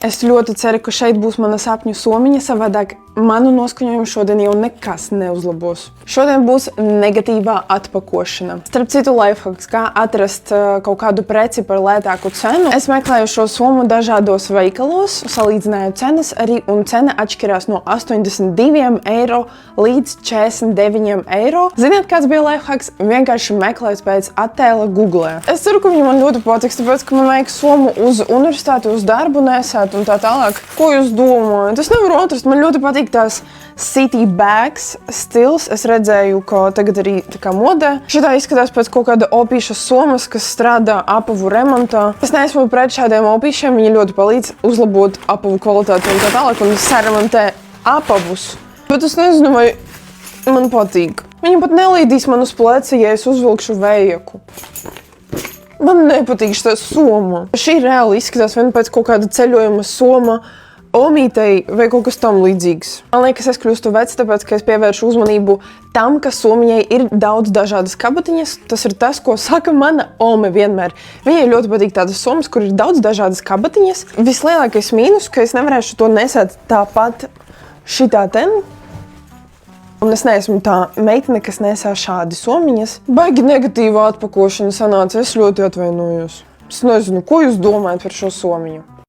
Es ļoti ceru, ka šeit būs mana sapņu somiņa, savādāk manu noskaņojumu šodien jau nekas neuzlabos. Šodien būs negatīvā atpakošana. Starp citu, lifehacks, kā atrast kaut kādu preci par lētāku cenu. Es meklēju šo somu dažādos veikalos, salīdzināju cenas arī, un cena atšķirās no 82 eiro līdz 49 eiro. Ziniet, kāds bija lifehacks? Vienkārši meklēt pēc attēla Google. Es ceru, ka viņi man ļoti patiks, tāpēc, ka man vajag somu uz universitāti, uz darbu nesēt un tā tālāk. Ko jūs domājat? Es nevaru atrast, man ļoti patīk tās city bags stils. Es redzēju, ka tagad arī tā kā modē. Šitā izskatās pēc kaut kāda opīša somas, kas strādā apavu remontā. Es neesmu pret šādiem opīšiem, viņi ļoti palīdz uzlabot apavu kvalitāti un tā tālāk un saremontē apavus. Bet es nezinu, vai man patīk. Viņi pat nelīdīs man uz pleci, ja es uzvilkšu vējaku. Man nepatīk šitā soma. Šī reāli izskatās vien pēc kaut kāda ceļojuma soma omītei vai kaut kas tam līdzīgs. Man liekas, es kļūstu vecs, tāpēc, ka es pievēršu uzmanību tam, ka somiņai ir daudz dažādas kabatiņas. Tas ir tas, ko saka mana ome vienmēr. Viņai ļoti patīk tādas somas, kur ir daudz dažādas kabatiņas. Vislielākais mīnus, ka es nevarēšu to nesēt tāpat šitā ten. Un es neesmu tā meitene, kas nesā šādi somiņas. Baigi negatīvā atpakošana sanāca, es ļoti atvainojos. Es nezinu, ko jūs domājat par šo somiņu.